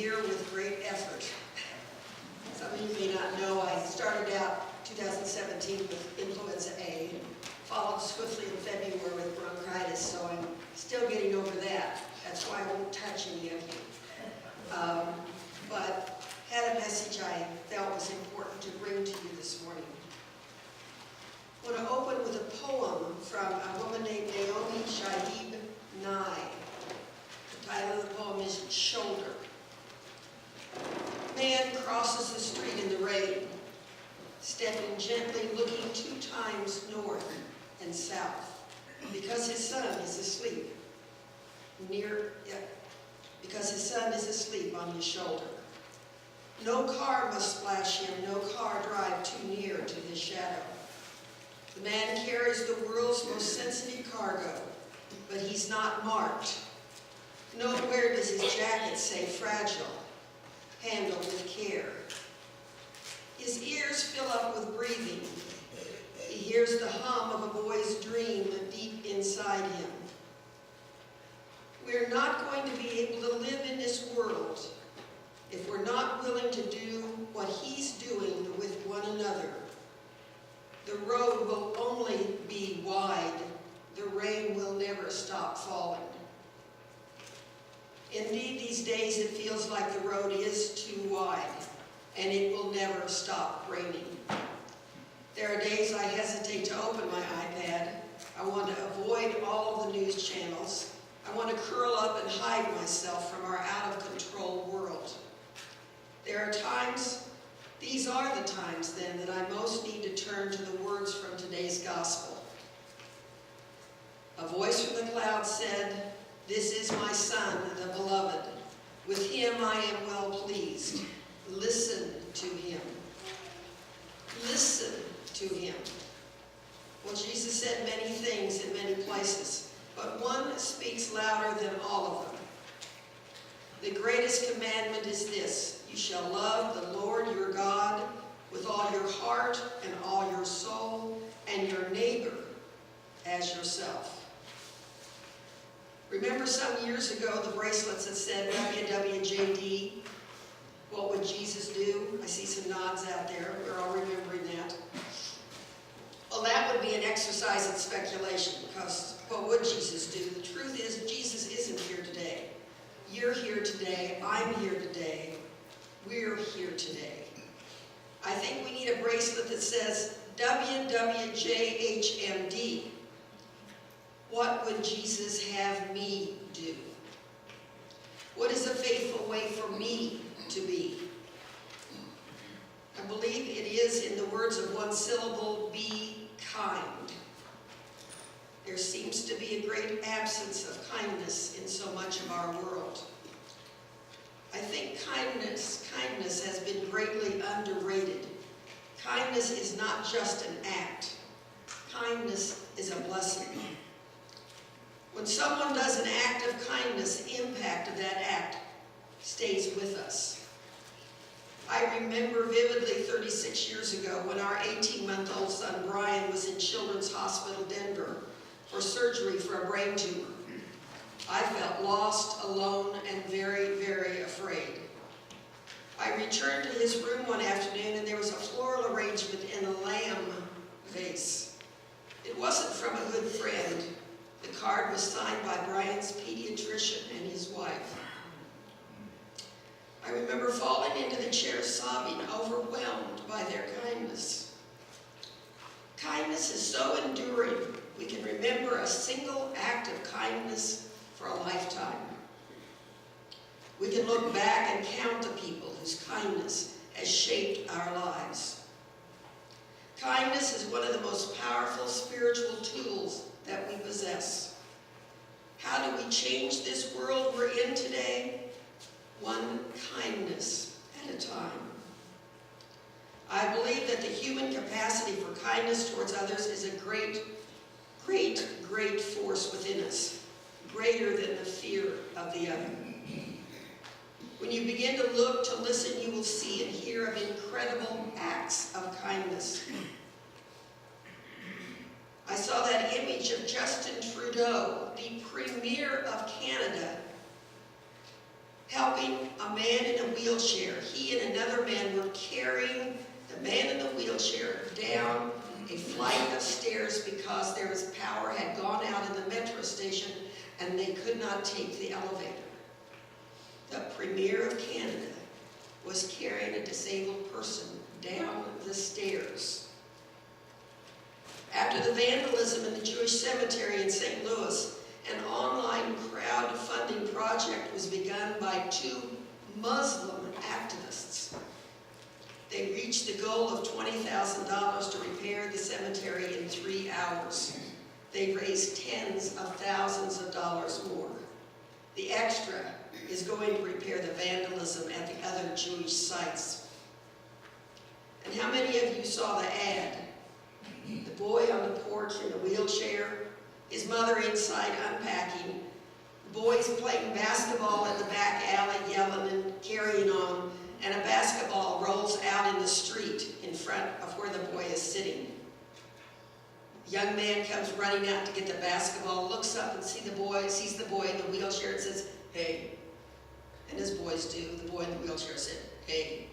here with great effort. Some of you may not know I started out 2017 with influenza A, followed swiftly in February with bronchitis, so I'm still getting over that. That's why I won't touch any of you. But had a message I felt was important to bring to you this morning. I want to open with a poem from a woman named Naomi Shahib Nye. The title of the poem is Shoulder. Man crosses the street in the rain, stepping gently, looking 2 times north and south, because his son is asleep because his son is asleep on his shoulder. No car must splash him, no car drive too near to his shadow. The man carries the world's most sensitive cargo, but he's not marked. Nowhere does his jacket say fragile, handle with care. His ears fill up with breathing. He hears the hum of a boy's dream deep inside him. We're not going to be able to live in this world if we're not willing to do what he's doing with one another. The road will only be wide. The rain will never stop falling. Indeed, these days it feels like the road is too wide, and it will never stop raining. There are days I hesitate to open my iPad. I want to avoid all of the news channels. I want to curl up and hide myself from our out-of-control world. There are times, these are the times then, that I most need to turn to the words from today's gospel. A voice from the cloud said, "This is my Son, the beloved. With him I am well pleased. Listen to him." Listen to him. Well, Jesus said many things in many places, but one speaks louder than all of them. The greatest commandment is this: you shall love the Lord your God with all your heart and all your soul, and your neighbor as yourself. Remember some years ago the bracelets that said WWJD? What would Jesus do? I see some nods out there. We're all remembering that. Well, that would be an exercise in speculation, because what would Jesus do? The truth is, Jesus isn't here today. You're here today. I'm here today. We're here today. I think we need a bracelet that says WWJHMD. What would Jesus have me do? What is a faithful way for me to be? I believe it is, in the words of one syllable, be kind. There seems to be a great absence of kindness in so much of our world. I think kindness has been greatly underrated. Kindness is not just an act. Kindness is a blessing. When someone does an act of kindness, the impact of that act stays with us. I remember vividly 36 years ago when our 18-month-old son Brian was in Children's Hospital Denver for surgery for a brain tumor. I felt lost, alone, and very, very afraid. I returned to his room one afternoon and there was a floral arrangement in a lamb vase. It wasn't from a good friend. The card was signed by Brian's pediatrician and his wife. I remember falling into the chair sobbing, overwhelmed by their kindness. Kindness is so enduring, we can remember a single act of kindness for a lifetime. We can look back and count the people whose kindness has shaped our lives. Kindness is one of the most powerful spiritual tools that we possess. How do we change this world we're in today? One kindness at a time. I believe that the human capacity for kindness towards others is a great, great, great force within us, greater than the fear of the other. When you begin to look, to listen, you will see and hear of incredible acts of kindness. I saw that image of Justin Trudeau, the Premier of Canada, helping a a man in a wheelchair. He and another man were carrying the man in the wheelchair down a flight of stairs because power had gone out in the metro station and they could not take the elevator. The Premier of Canada was carrying a disabled person down the stairs. After the vandalism in the Jewish cemetery in St. Louis, an online crowdfunding project was begun by two Muslim activists. They reached the goal of $20,000 to repair the cemetery in 3 hours. They raised tens of thousands of dollars more. The extra is going to repair the vandalism at the other Jewish sites. And how many of you saw the ad? The boy on the porch in the wheelchair, his mother inside unpacking, boys playing basketball in the back alley yelling and carrying on, and a basketball rolls out in the street in front of where the boy is sitting. A young man comes running out to get the basketball, looks up and sees the boy in the wheelchair and says, "Hey." And as boys do, the boy in the wheelchair said, "Hey."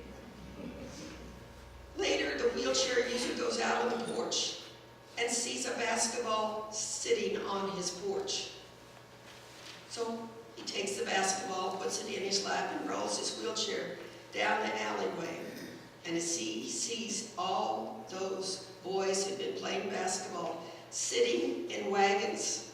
Later, the wheelchair user goes out on the porch and sees a basketball sitting on his porch. So he takes the basketball, puts it in his lap, and rolls his wheelchair down the alleyway. And as he sees all those boys who've been playing basketball sitting in wagons,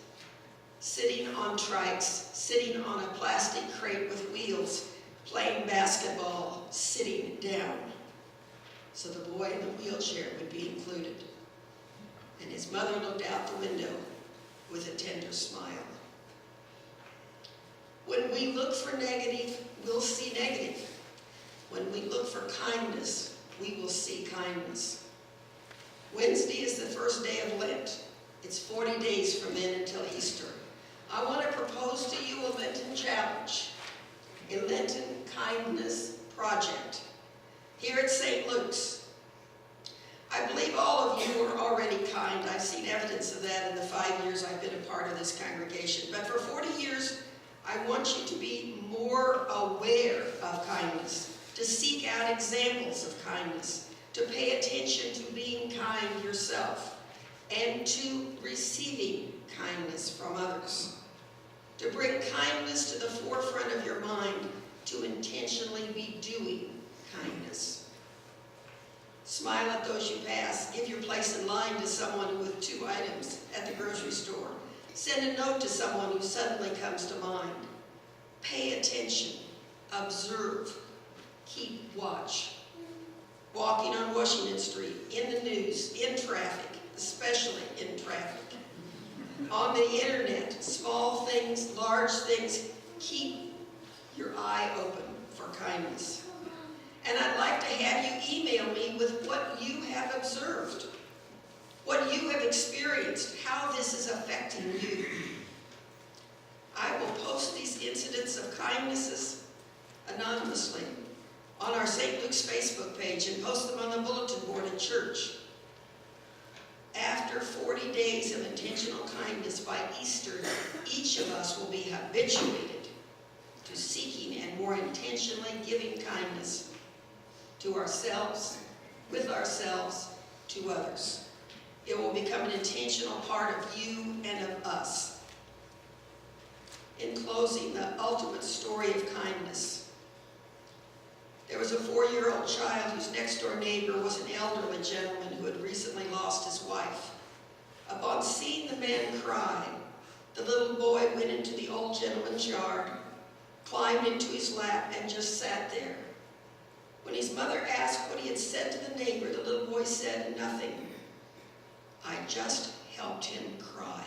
sitting on trikes, sitting on a plastic crate with wheels, playing basketball, sitting down. So the boy in the wheelchair would be included. And his mother looked out the window with a tender smile. When we look for negative, we'll see negative. When we look for kindness, we will see kindness. Wednesday is the first day of Lent. It's 40 days from then until Easter. I want to propose to you a Lenten challenge, a Lenten kindness project. Here at St. Luke's, I believe all of you are already kind. I've seen evidence of that in the 5 years I've been a part of this congregation. But for 40 years, I want you to be more aware of kindness, to seek out examples of kindness, to pay attention to being kind yourself, and to receiving kindness from others. To bring kindness to the forefront of your mind, to intentionally be doing kindness. Smile at those you pass. Give your place in line to someone with 2 items at the grocery store. Send a note to someone who suddenly comes to mind. Pay attention. Observe. Keep watch. Walking on Washington Street, in the news, in traffic, especially in traffic. On the internet, small things, large things, keep your eye open for kindness. And I'd like to have you email me with what you have observed, what you have experienced, how this is affecting you. I will post these incidents of kindnesses anonymously on our St. Luke's Facebook page and post them on the bulletin board at church. After 40 days of intentional kindness by Easter, each of us will be habituated to seeking and more intentionally giving kindness to ourselves, with ourselves, to others. It will become an intentional part of you and of us. In closing, the ultimate story of kindness. There was a 4-year-old child whose next-door neighbor was an elderly gentleman who had recently lost his wife. Upon seeing the man cry, the little boy went into the old gentleman's yard, climbed into his lap, and just sat there. When his mother asked what he had said to the neighbor, the little boy said nothing. "I just helped him cry."